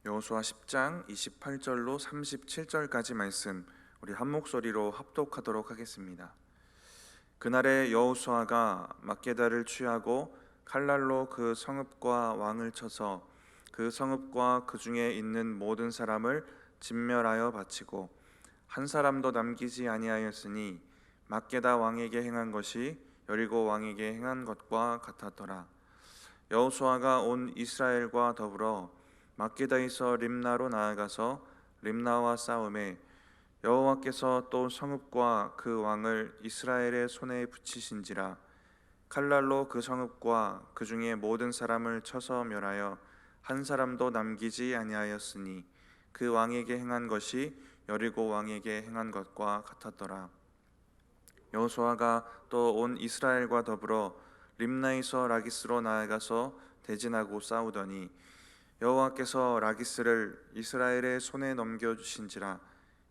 여호수아 10장 28절로 37절까지 말씀 우리 한 목소리로 합독하도록 하겠습니다. 그날에 여호수아가 막게다를 취하고 칼날로 그 성읍과 왕을 쳐서 그 성읍과 그 중에 있는 모든 사람을 진멸하여 바치고 한 사람도 남기지 아니하였으니 막게다 왕에게 행한 것이 여리고 왕에게 행한 것과 같았더라. 여호수아가 온 이스라엘과 더불어 막게다에서 림나로 나아가서 림나와 싸움에 여호와께서 또 성읍과 그 왕을 이스라엘의 손에 붙이신지라. 칼날로 그 성읍과 그 중에 모든 사람을 쳐서 멸하여 한 사람도 남기지 아니하였으니 그 왕에게 행한 것이 여리고 왕에게 행한 것과 같았더라. 여호수아가 또 온 이스라엘과 더불어 림나에서 라기스로 나아가서 대진하고 싸우더니 여호와께서 라기스를 이스라엘의 손에 넘겨주신지라.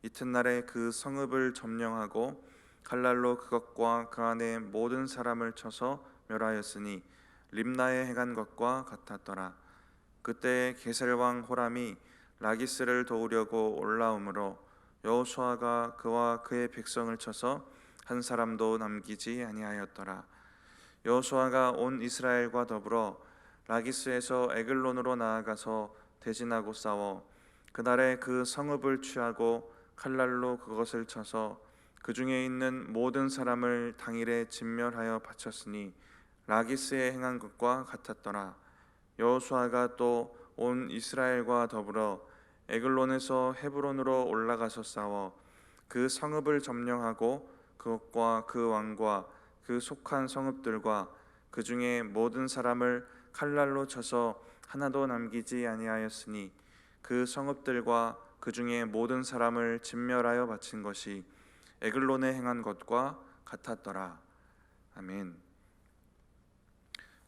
이튿날에 그 성읍을 점령하고 칼날로 그것과 그 안에 모든 사람을 쳐서 멸하였으니 림나에 행한 것과 같았더라. 그때 게셀 왕 호람이 라기스를 도우려고 올라오므로 여호수아가 그와 그의 백성을 쳐서 한 사람도 남기지 아니하였더라. 여호수아가 온 이스라엘과 더불어 라기스에서 에글론으로 나아가서 대진하고 싸워 그날에 그 성읍을 취하고 칼날로 그것을 쳐서 그 중에 있는 모든 사람을 당일에 진멸하여 바쳤으니 라기스에 행한 것과 같았더라. 여호수아가 또 온 이스라엘과 더불어 에글론에서 헤브론으로 올라가서 싸워 그 성읍을 점령하고 그것과 그 왕과 그 속한 성읍들과 그 중에 모든 사람을 칼날로 쳐서 하나도 남기지 아니하였으니 그 성읍들과 그 중에 모든 사람을 진멸하여 바친 것이 에글론에 행한 것과 같았더라. 아멘.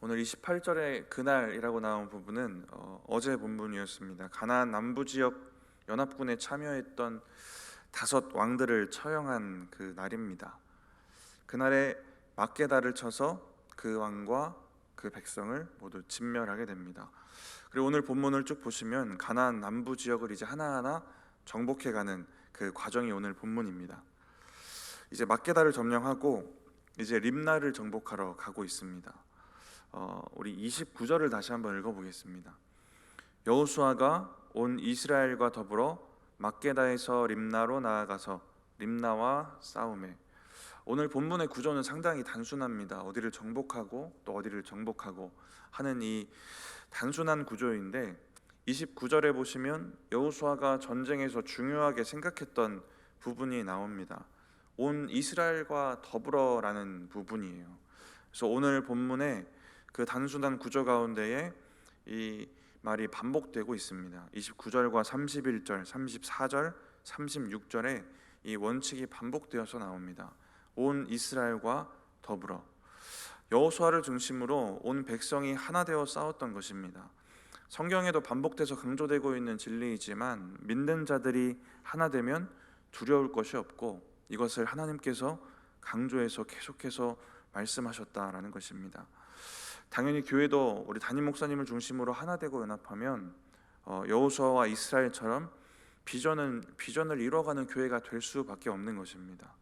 오늘 28절에 그날이라고 나온 부분은 어제 본문이었습니다. 가나안 남부 지역 연합군에 참여했던 5 왕들을 처형한 그 날입니다. 그날에 막게다를 쳐서 그 왕과 그 백성을 모두 진멸하게 됩니다. 그리고 오늘 본문을 쭉 보시면 가나안 남부 지역을 이제 하나하나 정복해가는 그 과정이 오늘 본문입니다. 이제 막게다를 점령하고 이제 림나를 정복하러 가고 있습니다. 우리 29절을 다시 한번 읽어보겠습니다. 여호수아가 온 이스라엘과 더불어 막게다에서 림나로 나아가서 림나와 싸움에. 오늘 본문의 구조는 상당히 단순합니다. 어디를 정복하고 또 어디를 정복하고 하는 이 단순한 구조인데 29절에 보시면 여호수아가 전쟁에서 중요하게 생각했던 부분이 나옵니다. 온 이스라엘과 더불어라는 부분이에요. 그래서 오늘 본문에 그 단순한 구조 가운데에 이 말이 반복되고 있습니다. 29절과 31절, 34절, 36절에 이 원칙이 반복되어서 나옵니다. 온 이스라엘과 더불어. 여호수아를 중심으로 온 백성이 하나 되어 싸웠던 것입니다. 성경에도 반복돼서 강조되고 있는 진리이지만 믿는 자들이 하나 되면 두려울 것이 없고 이것을 하나님께서 강조해서 계속해서 말씀하셨다라는 것입니다. 당연히 교회도 우리 담임 목사님을 중심으로 하나 되고 연합하면 여호수아와 이스라엘처럼 비전을 이뤄가는 교회가 될 수밖에 없는 것입니다.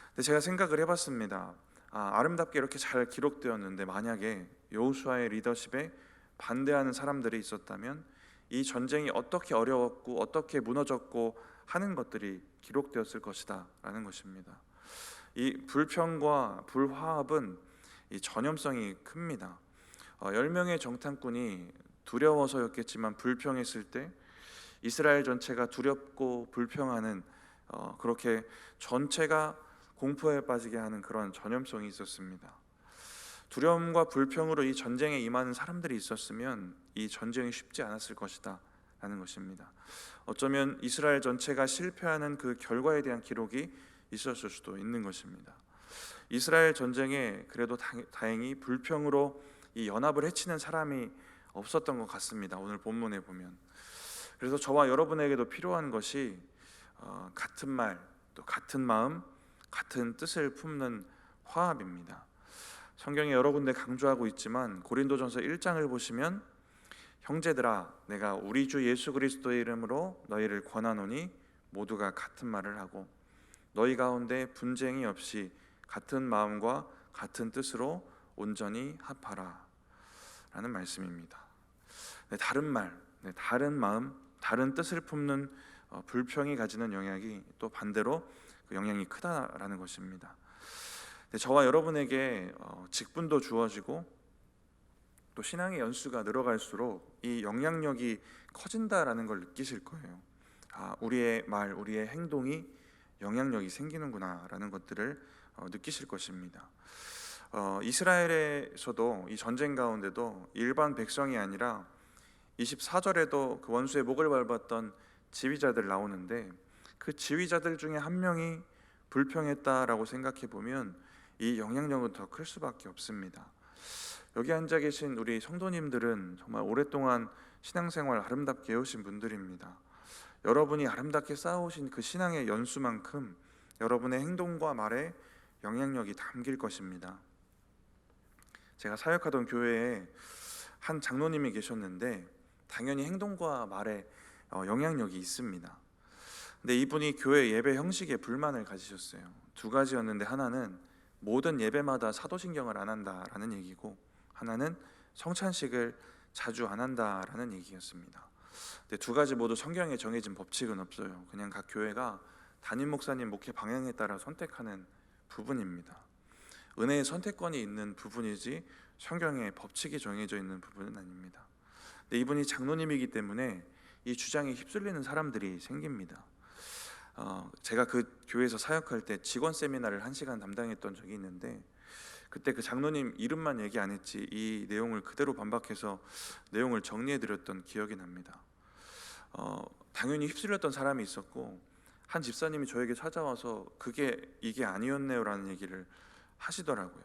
근데 제가 생각을 해봤습니다. 아름답게 이렇게 잘 기록되었는데 만약에 여호수아의 리더십에 반대하는 사람들이 있었다면 이 전쟁이 어떻게 어려웠고 어떻게 무너졌고 하는 것들이 기록되었을 것이다 라는 것입니다. 이 불평과 불화합은 이 전염성이 큽니다. 10명의 정탐꾼이 두려워서였겠지만 불평했을 때 이스라엘 전체가 두렵고 불평하는 그렇게 전체가 공포에 빠지게 하는 그런 전염성이 있었습니다. 두려움과 불평으로 이 전쟁에 임하는 사람들이 있었으면 이 전쟁이 쉽지 않았을 것이다 라는 것입니다. 어쩌면 이스라엘 전체가 실패하는 그 결과에 대한 기록이 있었을 수도 있는 것입니다. 이스라엘 전쟁에 그래도 다행히 불평으로 이 연합을 해치는 사람이 없었던 것 같습니다. 오늘 본문에 보면. 그래서 저와 여러분에게도 필요한 것이 같은 말, 또 같은 마음, 같은 뜻을 품는 화합입니다. 성경에 여러 군데 강조하고 있지만 고린도전서 1장을 보시면 형제들아, 내가 우리 주 예수 그리스도의 이름으로 너희를 권하노니 모두가 같은 말을 하고 너희 가운데 분쟁이 없이 같은 마음과 같은 뜻으로 온전히 합하라 라는 말씀입니다. 다른 말, 다른 마음, 다른 뜻을 품는 불평이 가지는 영향이 또 반대로 그 영향이 크다라는 것입니다. 저와 여러분에게 직분도 주어지고 또 신앙의 연수가 늘어갈수록 이 영향력이 커진다라는 걸 느끼실 거예요. 우리의 말, 우리의 행동이 영향력이 생기는구나라는 것들을 느끼실 것입니다. 이스라엘에서도 이 전쟁 가운데도 일반 백성이 아니라 24절에도 그 원수의 목을 밟았던 지휘자들 나오는데 그 지휘자들 중에 한 명이 불평했다라고 생각해 보면 이 영향력은 더 클 수밖에 없습니다. 여기 앉아 계신 우리 성도님들은 정말 오랫동안 신앙생활 아름답게 해오신 분들입니다. 여러분이 아름답게 쌓아오신 그 신앙의 연수만큼 여러분의 행동과 말에 영향력이 담길 것입니다. 제가 사역하던 교회에 한 장로님이 계셨는데 당연히 행동과 말에 영향력이 있습니다. 근데 이분이 교회 예배 형식에 불만을 가지셨어요. 두 가지였는데 하나는 모든 예배마다 사도신경을 안 한다라는 얘기고 하나는 성찬식을 자주 안 한다라는 얘기였습니다. 근데 두 가지 모두 성경에 정해진 법칙은 없어요. 그냥 각 교회가 담임 목사님 목회 방향에 따라 선택하는 부분입니다. 은혜의 선택권이 있는 부분이지 성경에 법칙이 정해져 있는 부분은 아닙니다. 근데 이분이 장로님이기 때문에 이 주장에 휩쓸리는 사람들이 생깁니다. 제가 그 교회에서 사역할 때 직원 세미나를 1시간 담당했던 적이 있는데 그때 그 장로님 이름만 얘기 안 했지 이 내용을 그대로 반박해서 내용을 정리해드렸던 기억이 납니다. 당연히 휩쓸렸던 사람이 있었고 한 집사님이 저에게 찾아와서 이게 아니었네요 라는 얘기를 하시더라고요.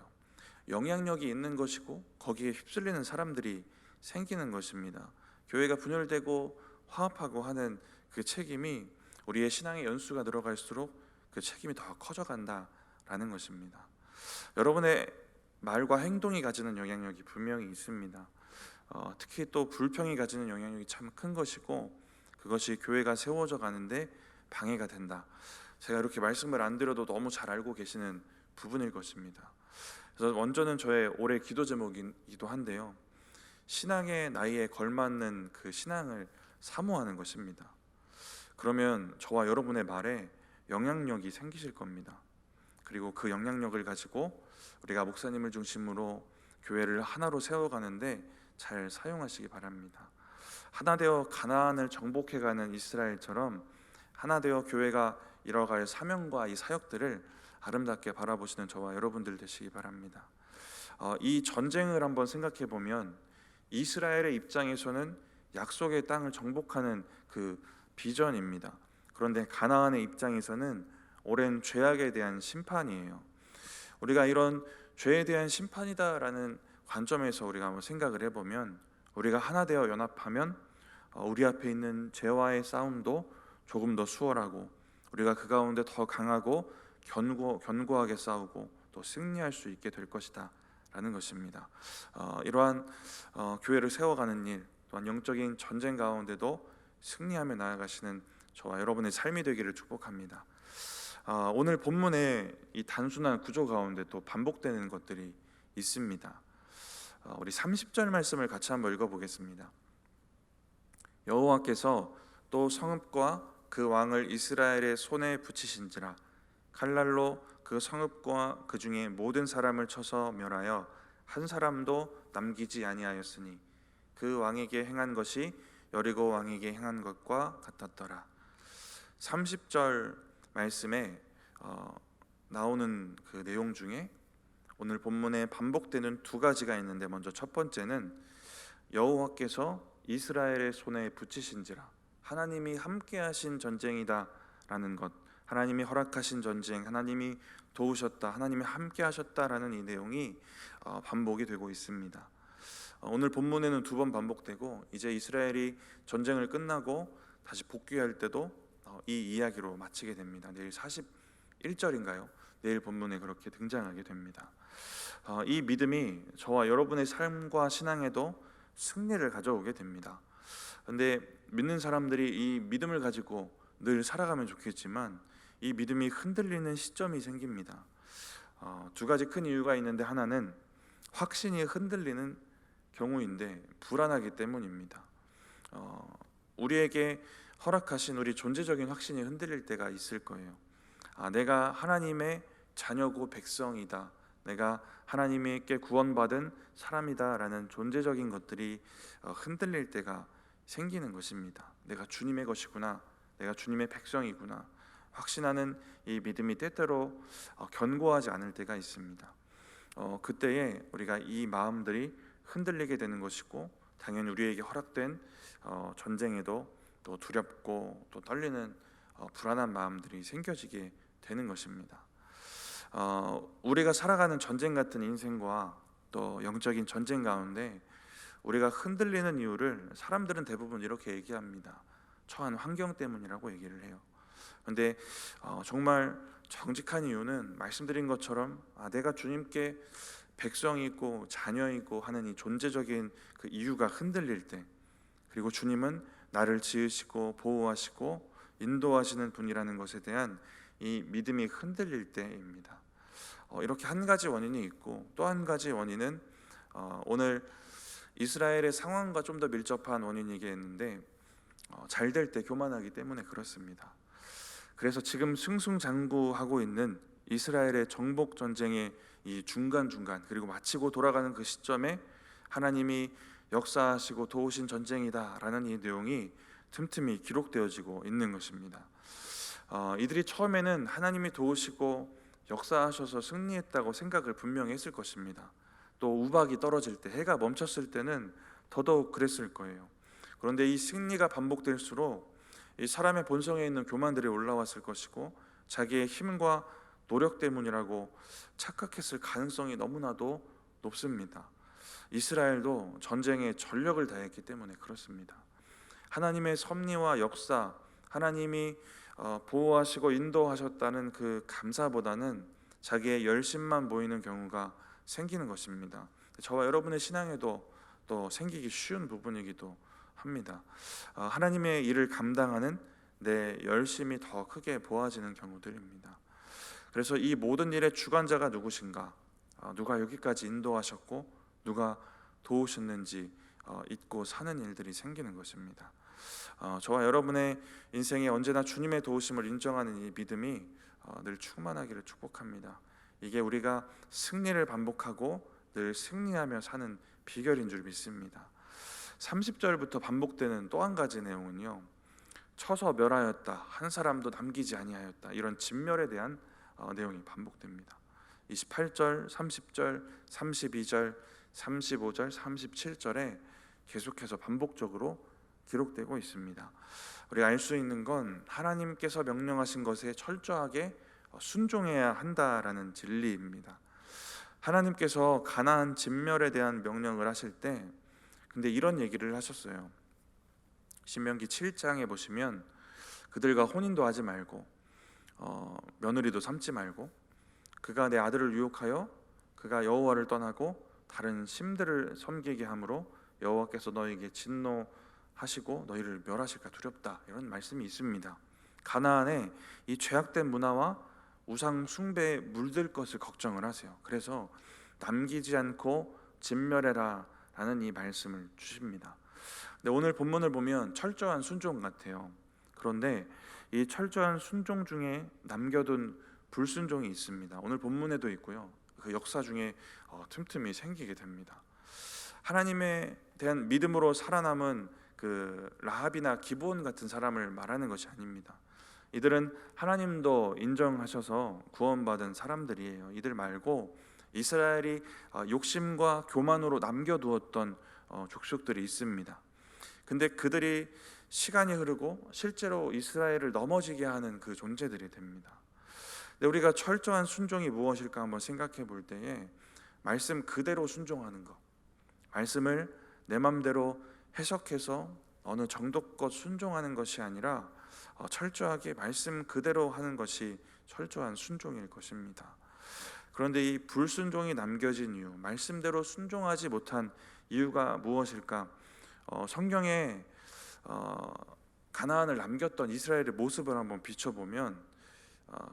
영향력이 있는 것이고 거기에 휩쓸리는 사람들이 생기는 것입니다. 교회가 분열되고 화합하고 하는 그 책임이 우리의 신앙의 연수가 늘어갈수록 그 책임이 더 커져간다라는 것입니다. 여러분의 말과 행동이 가지는 영향력이 분명히 있습니다. 특히 또 불평이 가지는 영향력이 참 큰 것이고 그것이 교회가 세워져 가는데 방해가 된다. 제가 이렇게 말씀을 안 드려도 너무 잘 알고 계시는 부분일 것입니다. 그래서 먼저는 저의 올해 기도 제목이기도 한데요. 신앙의 나이에 걸맞는 그 신앙을 사모하는 것입니다. 그러면 저와 여러분의 말에 영향력이 생기실 겁니다. 그리고 그 영향력을 가지고 우리가 목사님을 중심으로 교회를 하나로 세워가는데 잘 사용하시기 바랍니다. 하나 되어 가나안을 정복해가는 이스라엘처럼 하나 되어 교회가 이뤄갈 사명과 이 사역들을 아름답게 바라보시는 저와 여러분들 되시기 바랍니다. 이 전쟁을 한번 생각해 보면 이스라엘의 입장에서는 약속의 땅을 정복하는 그 비전입니다. 그런데 가나안의 입장에서는 오랜 죄악에 대한 심판이에요. 우리가 이런 죄에 대한 심판이다라는 관점에서 우리가 한번 생각을 해보면 우리가 하나 되어 연합하면 우리 앞에 있는 죄와의 싸움도 조금 더 수월하고 우리가 그 가운데 더 강하고 견고하게 싸우고 또 승리할 수 있게 될 것이다 라는 것입니다. 이러한 교회를 세워가는 일 또한 영적인 전쟁 가운데도 승리하며 나아가시는 저와 여러분의 삶이 되기를 축복합니다. 오늘 본문의 이 단순한 구조 가운데 또 반복되는 것들이 있습니다. 우리 30절 말씀을 같이 한번 읽어보겠습니다. 여호와께서 또 성읍과 그 왕을 이스라엘의 손에 붙이신지라 칼날로 그 성읍과 그 중에 모든 사람을 쳐서 멸하여 한 사람도 남기지 아니하였으니 그 왕에게 행한 것이 여리고 왕에게 행한 것과 같았더라. 30절 말씀에 나오는 그 내용 중에 오늘 본문에 반복되는 두 가지가 있는데 먼저 첫 번째는 여호와께서 이스라엘의 손에 붙이신지라 하나님이 함께하신 전쟁이다라는 것, 하나님이 허락하신 전쟁, 하나님이 도우셨다, 하나님이 함께하셨다라는 이 내용이 반복이 되고 있습니다. 오늘 본문에는 두 번 반복되고 이제 이스라엘이 전쟁을 끝나고 다시 복귀할 때도 이 이야기로 마치게 됩니다. 내일 41절인가요? 내일 본문에 그렇게 등장하게 됩니다. 이 믿음이 저와 여러분의 삶과 신앙에도 승리를 가져오게 됩니다. 근데 믿는 사람들이 이 믿음을 가지고 늘 살아가면 좋겠지만 이 믿음이 흔들리는 시점이 생깁니다. 두 가지 큰 이유가 있는데, 하나는 확신이 흔들리는 경우인데 불안하기 때문입니다. 우리에게 허락하신 우리 존재적인 확신이 흔들릴 때가 있을 거예요. 내가 하나님의 자녀고 백성이다, 내가 하나님께 구원받은 사람이다 라는 존재적인 것들이 흔들릴 때가 생기는 것입니다. 내가 주님의 것이구나, 내가 주님의 백성이구나 확신하는 이 믿음이 때때로 견고하지 않을 때가 있습니다. 그때에 우리가 이 마음들이 흔들리게 되는 것이고, 당연히 우리에게 허락된 전쟁에도 또 두렵고 또 떨리는 불안한 마음들이 생겨지게 되는 것입니다. 우리가 살아가는 전쟁 같은 인생과 또 영적인 전쟁 가운데 우리가 흔들리는 이유를 사람들은 대부분 이렇게 얘기합니다. 처한 환경 때문이라고 얘기를 해요. 그런데 정말 정직한 이유는 말씀드린 것처럼 내가 주님께 백성이고 자녀이고 하는 이 존재적인 그 이유가 흔들릴 때, 그리고 주님은 나를 지으시고 보호하시고 인도하시는 분이라는 것에 대한 이 믿음이 흔들릴 때입니다. 이렇게 한 가지 원인이 있고, 또 한 가지 원인은 오늘 이스라엘의 상황과 좀 더 밀접한 원인이겠는데, 잘 될 때 교만하기 때문에 그렇습니다. 그래서 지금 승승장구하고 있는 이스라엘의 정복 전쟁의 이 중간중간, 그리고 마치고 돌아가는 그 시점에 하나님이 역사하시고 도우신 전쟁이다라는 이 내용이 틈틈이 기록되어지고 있는 것입니다. 이들이 처음에는 하나님이 도우시고 역사하셔서 승리했다고 생각을 분명히 했을 것입니다. 또 우박이 떨어질 때, 해가 멈췄을 때는 더더욱 그랬을 거예요. 그런데 이 승리가 반복될수록 이 사람의 본성에 있는 교만들이 올라왔을 것이고, 자기의 힘과 노력 때문이라고 착각했을 가능성이 너무나도 높습니다. 이스라엘도 전쟁에 전력을 다했기 때문에 그렇습니다. 하나님의 섭리와 역사, 하나님이 보호하시고 인도하셨다는 그 감사보다는 자기의 열심만 보이는 경우가 생기는 것입니다. 저와 여러분의 신앙에도 또 생기기 쉬운 부분이기도 합니다. 하나님의 일을 감당하는 내 열심이 더 크게 보아지는 경우들입니다. 그래서 이 모든 일의 주관자가 누구신가, 누가 여기까지 인도하셨고 누가 도우셨는지 잊고 사는 일들이 생기는 것입니다. 저와 여러분의 인생에 언제나 주님의 도우심을 인정하는 이 믿음이 늘 충만하기를 축복합니다. 이게 우리가 승리를 반복하고 늘 승리하며 사는 비결인 줄 믿습니다. 30절부터 반복되는 또 한 가지 내용은요, 쳐서 멸하였다, 한 사람도 남기지 아니하였다, 이런 진멸에 대한 내용이 반복됩니다. 28절, 30절, 32절, 35절, 37절에 계속해서 반복적으로 기록되고 있습니다. 우리가 알 수 있는 건 하나님께서 명령하신 것에 철저하게 순종해야 한다라는 진리입니다. 하나님께서 가나안 진멸에 대한 명령을 하실 때 근데 이런 얘기를 하셨어요. 신명기 7장에 보시면 그들과 혼인도 하지 말고 며느리도 삼지 말고, 그가 내 아들을 유혹하여 그가 여호와를 떠나고 다른 신들을 섬기게 함으로 여호와께서 너에게 진노하시고 너희를 멸하실까 두렵다, 이런 말씀이 있습니다. 가나안에 이 죄악된 문화와 우상 숭배에 물들 것을 걱정을 하세요. 그래서 남기지 않고 진멸해라 라는 이 말씀을 주십니다. 근데 오늘 본문을 보면 철저한 순종 같아요. 그런데 이 철저한 순종 중에 남겨둔 불순종이 있습니다. 오늘 본문에도 있고요, 그 역사 중에 틈틈이 생기게 됩니다. 하나님에 대한 믿음으로 살아남은 그 라합이나 기브온 같은 사람을 말하는 것이 아닙니다. 이들은 하나님도 인정하셔서 구원받은 사람들이에요. 이들 말고 이스라엘이 욕심과 교만으로 남겨두었던 족속들이 있습니다. 근데 그들이 시간이 흐르고 실제로 이스라엘을 넘어지게 하는 그 존재들이 됩니다. 근데 우리가 철저한 순종이 무엇일까 한번 생각해 볼 때에 말씀 그대로 순종하는 것, 말씀을 내 맘대로 해석해서 어느 정도껏 순종하는 것이 아니라 철저하게 말씀 그대로 하는 것이 철저한 순종일 것입니다. 그런데 이 불순종이 남겨진 이유, 말씀대로 순종하지 못한 이유가 무엇일까? 성경에 가나안을 남겼던 이스라엘의 모습을 한번 비춰보면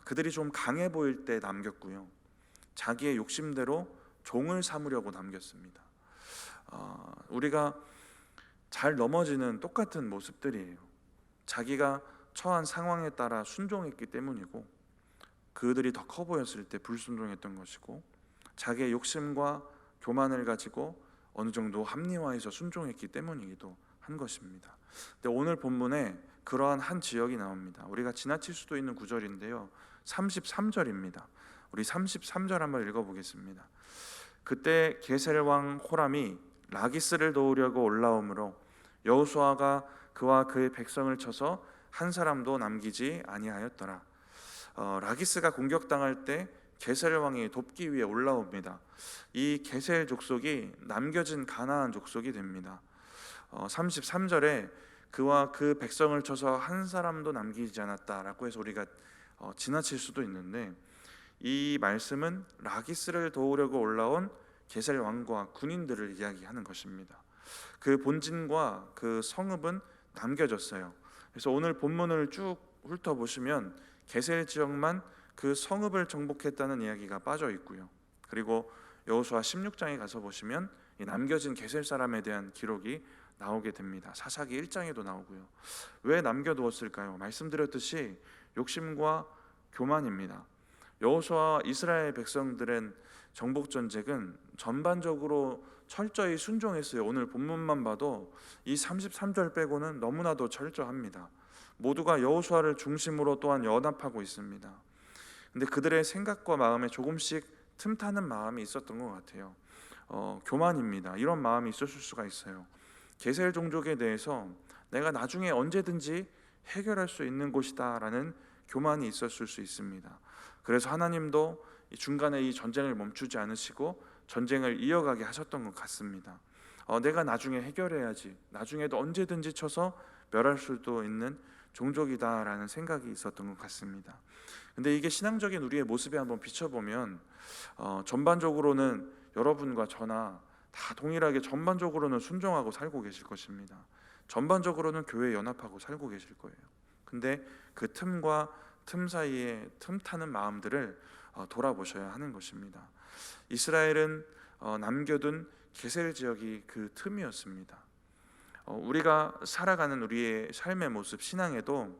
그들이 좀 강해 보일 때 남겼고요, 자기의 욕심대로 종을 삼으려고 남겼습니다. 우리가 잘 넘어지는 똑같은 모습들이에요. 자기가 처한 상황에 따라 순종했기 때문이고, 그들이 더 커 보였을 때 불순종했던 것이고, 자기의 욕심과 교만을 가지고 어느 정도 합리화해서 순종했기 때문이기도 한 것입니다. 근데 오늘 본문에 그러한 한 지역이 나옵니다. 우리가 지나칠 수도 있는 구절인데요, 33절입니다. 우리 33절 한번 읽어보겠습니다. 그때 게셀 왕 호람이 라기스를 도우려고 올라오므로 여호수아가 그와 그의 백성을 쳐서 한 사람도 남기지 아니하였더라. 라기스가 공격당할 때 게셀 왕이 돕기 위해 올라옵니다. 이 게셀 족속이 남겨진 가나안 족속이 됩니다. 33절에 그와 그 백성을 쳐서 한 사람도 남기지 않았다라고 해서 우리가 지나칠 수도 있는데, 이 말씀은 라기스를 도우려고 올라온 게셀 왕과 군인들을 이야기하는 것입니다. 그 본진과 그 성읍은 남겨졌어요. 그래서 오늘 본문을 쭉 훑어보시면 게셀 지역만 그 성읍을 정복했다는 이야기가 빠져 있고요, 그리고 여호수아 16장에 가서 보시면 이 남겨진 게셀 사람에 대한 기록이 나오게 됩니다. 사사기 1장에도 나오고요. 왜 남겨두었을까요? 말씀드렸듯이 욕심과 교만입니다. 여호수아와 이스라엘 백성들은 정복 전쟁은 전반적으로 철저히 순종했어요. 오늘 본문만 봐도 이 33절 빼고는 너무나도 철저합니다. 모두가 여호수아를 중심으로 또한 연합하고 있습니다. 근데 그들의 생각과 마음에 조금씩 틈타는 마음이 있었던 것 같아요. 교만입니다. 이런 마음이 있었을 수가 있어요. 게셀 종족에 대해서 내가 나중에 언제든지 해결할 수 있는 곳이다라는 교만이 있었을 수 있습니다. 그래서 하나님도 중간에 이 전쟁을 멈추지 않으시고 전쟁을 이어가게 하셨던 것 같습니다. 내가 나중에 해결해야지, 나중에도 언제든지 쳐서 멸할 수도 있는 종족이다라는 생각이 있었던 것 같습니다. 근데 이게 신앙적인 우리의 모습에 한번 비춰보면 전반적으로는 여러분과 저나 다 동일하게 전반적으로는 순종하고 살고 계실 것입니다. 전반적으로는 교회에 연합하고 살고 계실 거예요. 근데 그 틈과 틈 사이에 틈타는 마음들을 돌아보셔야 하는 것입니다. 이스라엘은 남겨둔 게셀 지역이 그 틈이었습니다. 우리가 살아가는 우리의 삶의 모습, 신앙에도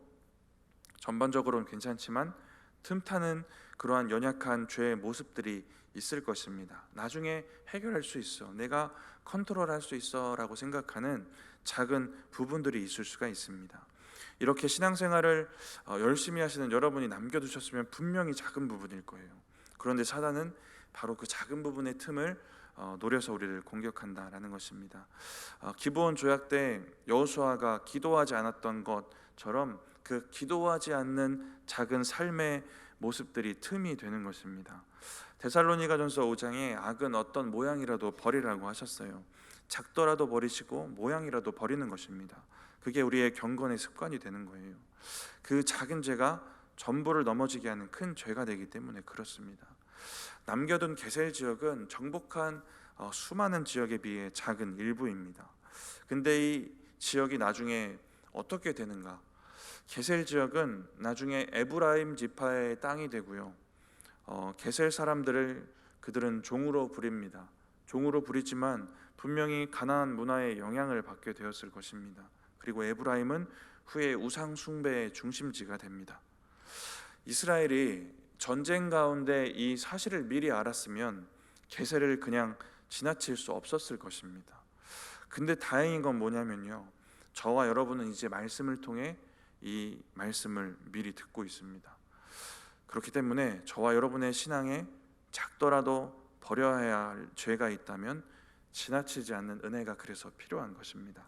전반적으로는 괜찮지만 틈타는 그러한 연약한 죄의 모습들이 있을 것입니다. 나중에 해결할 수 있어, 내가 컨트롤할 수 있어 라고 생각하는 작은 부분들이 있을 수가 있습니다. 이렇게 신앙생활을 열심히 하시는 여러분이 남겨두셨으면 분명히 작은 부분일 거예요. 그런데 사단은 바로 그 작은 부분의 틈을 노려서 우리를 공격한다라는 것입니다. 기브온 조약 때 여호수아가 기도하지 않았던 것처럼 그 기도하지 않는 작은 삶의 모습들이 틈이 되는 것입니다. 데살로니가전서 5장에 악은 어떤 모양이라도 버리라고 하셨어요. 작더라도 버리시고 모양이라도 버리는 것입니다. 그게 우리의 경건의 습관이 되는 거예요. 그 작은 죄가 전부를 넘어지게 하는 큰 죄가 되기 때문에 그렇습니다. 남겨둔 게셀 지역은 정복한 수많은 지역에 비해 작은 일부입니다. 근데 이 지역이 나중에 어떻게 되는가? 게셀 지역은 나중에 에브라임 지파의 땅이 되고요, 게셀 사람들을 그들은 종으로 부립니다. 종으로 부리지만 분명히 가나안 문화의 영향을 받게 되었을 것입니다. 그리고 에브라임은 후에 우상 숭배의 중심지가 됩니다. 이스라엘이 전쟁 가운데 이 사실을 미리 알았으면 게셀을 그냥 지나칠 수 없었을 것입니다. 근데 다행인 건 뭐냐면요, 저와 여러분은 이제 말씀을 통해 이 말씀을 미리 듣고 있습니다. 그렇기 때문에 저와 여러분의 신앙에 작더라도 버려야 할 죄가 있다면 지나치지 않는 은혜가 그래서 필요한 것입니다.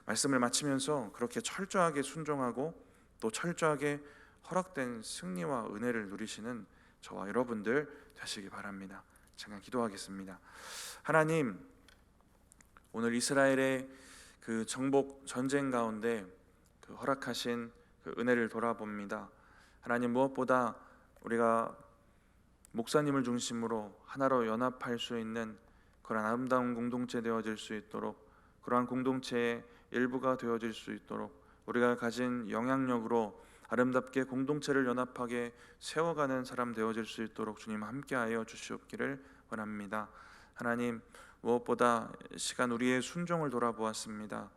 말씀을 마치면서 그렇게 철저하게 순종하고 또 철저하게 허락된 승리와 은혜를 누리시는 저와 여러분들 되시기 바랍니다. 잠깐 기도하겠습니다. 하나님, 오늘 이스라엘의 그 정복 전쟁 가운데 그 허락하신 그 은혜를 돌아봅니다. 하나님, 무엇보다 우리가 목사님을 중심으로 하나로 연합할 수 있는 그런 아름다운 공동체 되어질 수 있도록, 그러한 공동체의 일부가 되어질 수 있도록 우리가 가진 영향력으로 아름답게 공동체를 연합하게 세워가는 사람 되어질 수 있도록 주님 함께하여 주시옵기를 원합니다. 하나님, 무엇보다 시간 우리의 순종을 돌아보았습니다.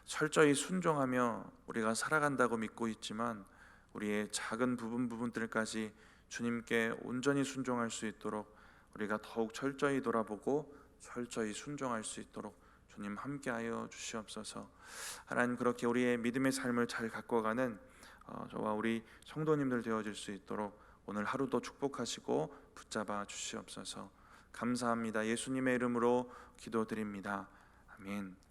철저히 순종하며 우리가 살아간다고 믿고 있지만 우리의 작은 부분들까지 주님께 온전히 순종할 수 있도록 우리가 더욱 철저히 돌아보고 철저히 순종할 수 있도록 주님 함께하여 주시옵소서. 하나님, 그렇게 우리의 믿음의 삶을 잘 가꿔가는 저와 우리 성도님들 되어질 수 있도록 오늘 하루도 축복하시고 붙잡아 주시옵소서. 감사합니다. 예수님의 이름으로 기도드립니다. 아멘.